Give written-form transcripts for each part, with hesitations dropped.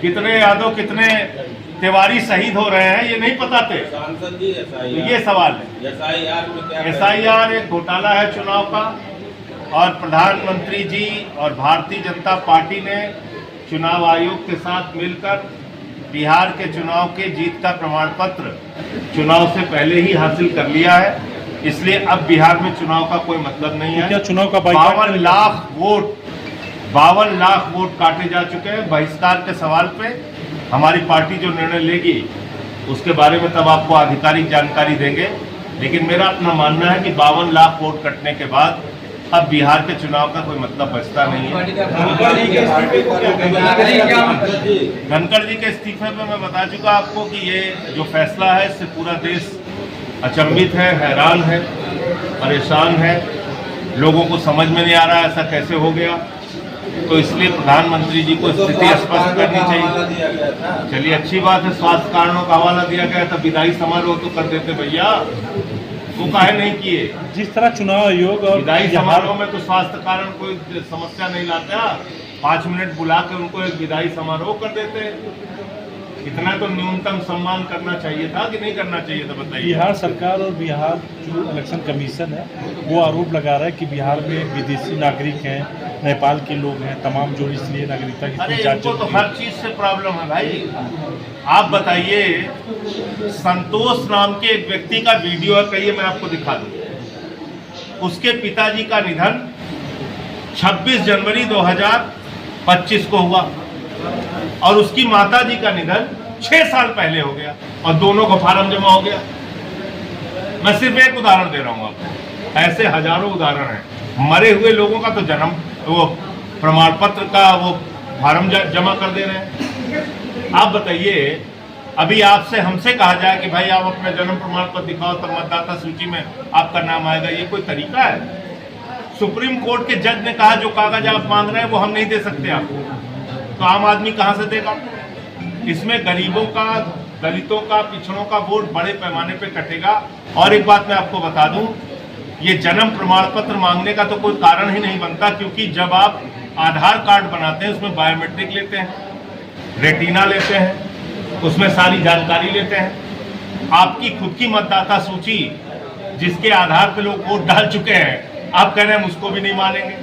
कितने यादव कितने तिवारी शहीद हो रहे हैं ये नहीं पता थे। सांसद जी ये सवाल है। SIR में क्या SIR एक घोटाला है चुनाव का, और प्रधानमंत्री जी और भारतीय जनता पार्टी ने चुनाव आयोग के साथ मिलकर बिहार के चुनाव के जीत का प्रमाण पत्र चुनाव से पहले ही हासिल कर लिया है। इसलिए अब बिहार में चुनाव का कोई मतलब नहीं है। क्या चुनाव का 52 लाख वोट काटे जा चुके हैं। बहिष्कार के सवाल पे हमारी पार्टी जो निर्णय लेगी उसके बारे में तब आपको आधिकारिक जानकारी देंगे, लेकिन मेरा अपना मानना है कि 52 लाख वोट कटने के बाद अब बिहार के चुनाव का कोई मतलब बचता नहीं है। धनखड़ जी के इस्तीफे पे मैं बता चुका आपको कि ये जो फैसला है इससे पूरा देश अचंभित है, हैरान है, परेशान है। लोगों को समझ में नहीं आ रहा ऐसा कैसे हो गया, तो इसलिए प्रधानमंत्री जी को स्थिति स्पष्ट करनी चाहिए। चलिए अच्छी बात है, स्वास्थ्य कारणों का हवाला दिया गया था, विदाई समारोह तो कर देते भैया, वो काहे नहीं किए। जिस तरह चुनाव आयोग और विदाई समारोह में तो स्वास्थ्य कारण कोई समस्या नहीं लाता, 5 मिनट बुला के उनको एक विदाई समारोह कर देते। इतना तो न्यूनतम सम्मान करना चाहिए था कि नहीं करना चाहिए था, बताइए। बिहार सरकार और बिहार जो इलेक्शन कमीशन है वो आरोप लगा रहा है कि बिहार में विदेशी नागरिक हैं, नेपाल के लोग हैं, तमाम जो इसलिए नागरिकता की जांच इनको तो हर चीज से प्रॉब्लम है भाई। आप बताइए, संतोष नाम के एक व्यक्ति का वीडियो है, कहिए मैं आपको दिखा दूं। उसके पिताजी का निधन 26 जनवरी 2025 को हुआ और उसकी माताजी का निधन 6 साल पहले हो गया और दोनों को फार्म जमा हो गया। मैं सिर्फ एक उदाहरण दे रहा हूं आपको, ऐसे हजारों उदाहरण हैं। मरे हुए लोगों का तो जन्म वो प्रमाण पत्र का वो फार्म जमा कर दे रहे हैं। आप बताइए, अभी आपसे हमसे कहा जाए कि भाई आप अपना जन्म प्रमाण पत्र दिखाओ तब मतदाता सूची में आपका नाम आएगा, ये कोई तरीका है? सुप्रीम कोर्ट के जज ने कहा जो कागज आप मांग रहे हैं वो हम नहीं दे सकते आपको, तो आम आदमी कहां से देगा? इसमें गरीबों का, दलितों का, पिछड़ों का वोट बड़े पैमाने पे कटेगा। और एक बात मैं आपको बता दूं, ये जन्म प्रमाण पत्र मांगने का तो कोई कारण ही नहीं बनता, क्योंकि जब आप आधार कार्ड बनाते हैं उसमें बायोमेट्रिक लेते हैं, रेटिना लेते हैं, उसमें सारी जानकारी लेते हैं। आपकी खुद की मतदाता सूची जिसके आधार पे लोग वोट डाल चुके हैं, आप कह रहे हैं उसको भी नहीं मानेंगे।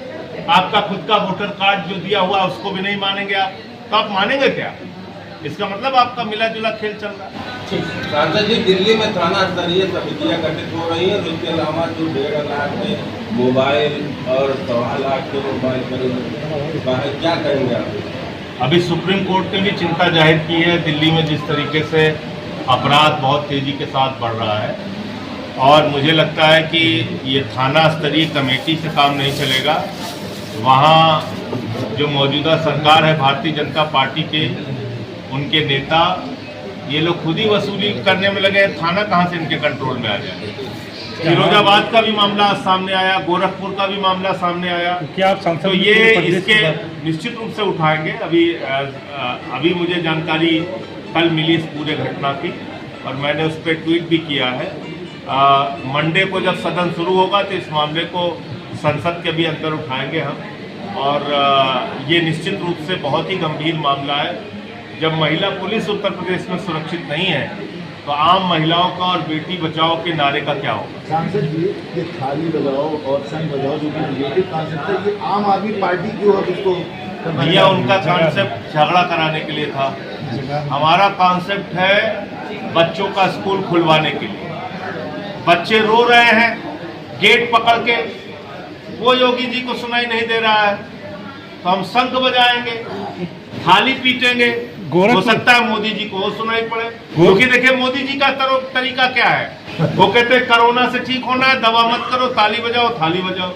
आपका खुद का वोटर कार्ड जो दिया हुआ उसको भी नहीं मानेंगे आप, तो आप मानेंगे क्या? इसका मतलब आपका मिला जुला खेल चल रहा है। सांसद जी, दिल्ली में थाना स्तरीय समितियां गठित हो रही है, उसके अलावा जो 1.5 लाख में मोबाइल और 1.25 लाख के मोबाइल पर क्या करेंगे आप? अभी सुप्रीम कोर्ट ने भी चिंता जाहिर की है दिल्ली में जिस तरीके से अपराध बहुत तेजी के साथ बढ़ रहा है, और मुझे लगता है कि ये थाना स्तरीय कमेटी से काम नहीं चलेगा। वहाँ जो मौजूदा सरकार है भारतीय जनता पार्टी के, उनके नेता ये लोग खुद ही वसूली करने में लगे हैं। थाना कहाँ से इनके कंट्रोल में आ जाए? फिरोजाबाद का भी मामला सामने आया, गोरखपुर का भी मामला सामने आया, क्या आप सांसद तो ये इसके निश्चित रूप से उठाएंगे। अभी मुझे जानकारी कल मिली इस पूरे घटना की और मैंने उस पर ट्वीट भी किया है। मंडे को जब सदन शुरू होगा तो इस मामले को संसद के भी अंदर उठाएंगे हम, और ये निश्चित रूप से बहुत ही गंभीर मामला है। जब महिला पुलिस उत्तर प्रदेश में सुरक्षित नहीं है तो आम महिलाओं का और बेटी बचाओ के नारे का क्या होगा? सांसद जी, ये थाली बजाओ और संग बजाओ जो कि रिलेटेड कॉन्सेप्ट है, ये आम आदमी पार्टी क्यों अब इसको? भैया उनका कॉन्सेप्ट झगड़ा कराने के लिए था, हमारा कॉन्सेप्ट है बच्चों का स्कूल खुलवाने के लिए। बच्चे रो रहे हैं गेट पकड़ के, वो योगी जी को सुनाई नहीं दे रहा है, तो हम शंख बजाएंगे, थाली पीटेंगे। हो सकता है मोदी जी को सुनाई पड़े, क्योंकि देखिए मोदी जी का तरीका क्या है, वो कहते हैं कोरोना से ठीक होना है, दवा मत करो, ताली बजाओ, थाली बजाओ।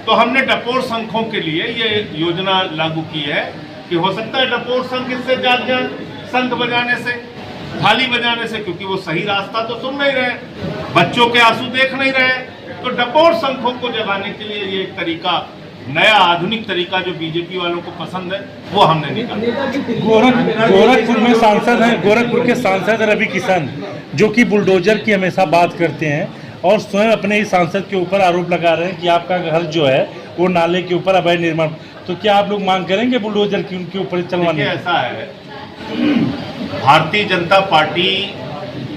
तो हमने डपोर शंखों के लिए ये योजना लागू की है कि हो सकता है डपोर शंख इससे जाग जाए, शंख बजाने से, थाली बजाने से, क्योंकि वो सही रास्ता तो सुन नहीं रहे, बच्चों के आंसू देख नहीं रहे। तो डपोर शंखों को जगाने के लिए ये एक तरीका, नया आधुनिक तरीका जो बीजेपी वालों को पसंद है, वो हमने निकाला। गोरखपुर में सांसद हैं, गोरखपुर के सांसद रवि किशन, जो कि बुलडोजर की हमेशा बात करते हैं और स्वयं अपने ही सांसद के ऊपर आरोप लगा रहे हैं कि आपका घर जो है वो नाले के ऊपर अवैध निर्माण, तो क्या आप लोग मांग करेंगे बुलडोजर की उनके ऊपर चलवाने? ऐसा है भारतीय जनता पार्टी,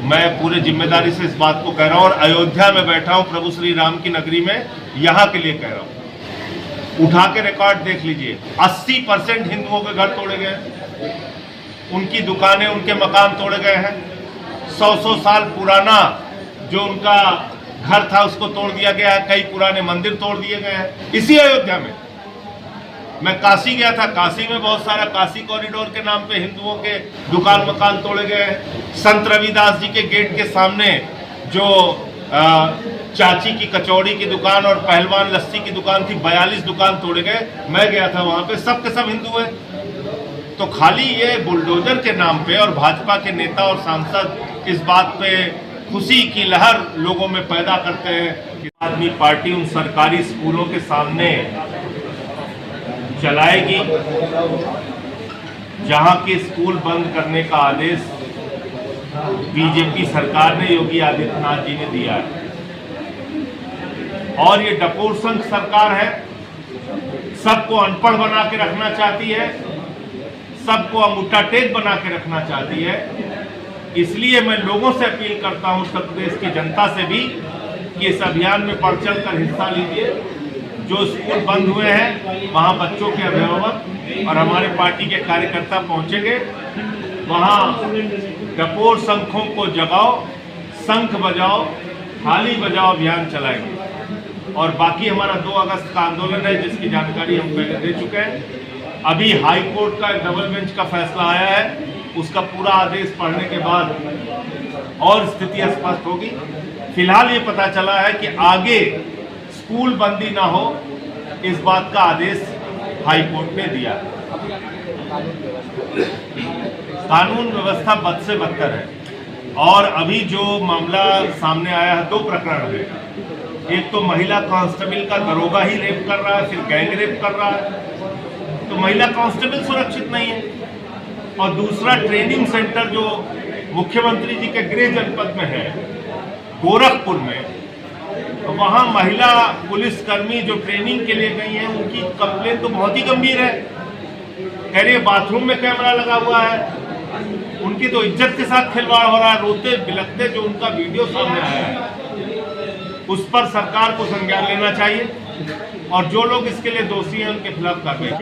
मैं पूरे जिम्मेदारी से इस बात को कह रहा हूं और अयोध्या में बैठा हूं प्रभु श्री राम की नगरी में, यहां के लिए कह रहा हूं। उठा के रिकॉर्ड देख लीजिए, 80% हिंदुओं के घर तोड़े गए, उनकी दुकानें, उनके मकान तोड़े गए हैं। 100 साल पुराना जो उनका घर था उसको तोड़ दिया गया है, कई पुराने मंदिर तोड़ दिए गए हैं इसी अयोध्या में। मैं काशी गया था, काशी में बहुत सारा काशी कॉरिडोर के नाम पे हिंदुओं के दुकान मकान तोड़े गए हैं। संत रविदास जी के गेट के सामने जो चाची की कचौड़ी की दुकान और पहलवान लस्सी की दुकान थी, 42 दुकान तोड़े गए। मैं गया था वहां पे, सब के सब हिंदू हैं। तो खाली ये बुलडोजर के नाम पे और भाजपा के नेता और सांसद इस बात पे खुशी की लहर लोगों में पैदा करते हैं कि आदमी पार्टी उन सरकारी स्कूलों के सामने चलाएगी जहां के स्कूल बंद करने का आदेश बीजेपी सरकार ने, योगी आदित्यनाथ जी ने दिया है। और ये डपोर संघ सरकार है, सबको अनपढ़ बना के रखना चाहती है, सबको अंगूठा टेक बना के रखना चाहती है। इसलिए मैं लोगों से अपील करता हूं, उत्तर प्रदेश की जनता से भी, कि इस अभियान में बढ़ चढ़ कर हिस्सा लीजिए। जो स्कूल बंद हुए हैं वहां बच्चों के अभिभावक और हमारे पार्टी के कार्यकर्ता पहुंचेंगे, वहां डपोर शंखों को जगाओ, शंख बजाओ, थाली बजाओ अभियान चलाएंगे। और बाकी हमारा 2 अगस्त का आंदोलन है जिसकी जानकारी हम पहले दे चुके हैं। अभी हाई कोर्ट का डबल बेंच का फैसला आया है, उसका पूरा आदेश पढ़ने के बाद और स्थिति स्पष्ट होगी। फिलहाल ये पता चला है कि आगे स्कूल बंदी ना हो, इस बात का आदेश हाई कोर्ट ने दिया। कानून व्यवस्था बद से बदतर है और अभी जो मामला सामने आया है, 2 प्रकरण है। एक तो महिला कांस्टेबल का दरोगा ही रेप कर रहा है, फिर गैंग रेप कर रहा है, तो महिला कांस्टेबल सुरक्षित नहीं है। और दूसरा ट्रेनिंग सेंटर जो मुख्यमंत्री जी के गृह जनपद में है, गोरखपुर में, तो वहां महिला पुलिसकर्मी जो ट्रेनिंग के लिए गई हैं, उनकी कंप्लेन तो बहुत ही गंभीर है। कह रही है बाथरूम में कैमरा लगा हुआ है, उनकी तो इज्जत के साथ खिलवाड़ हो रहा है। रोते बिलखते जो उनका वीडियो सामने आया है, उस पर सरकार को संज्ञान लेना चाहिए और जो लोग इसके लिए दोषी हैं उनके खिलाफ कार्रवाई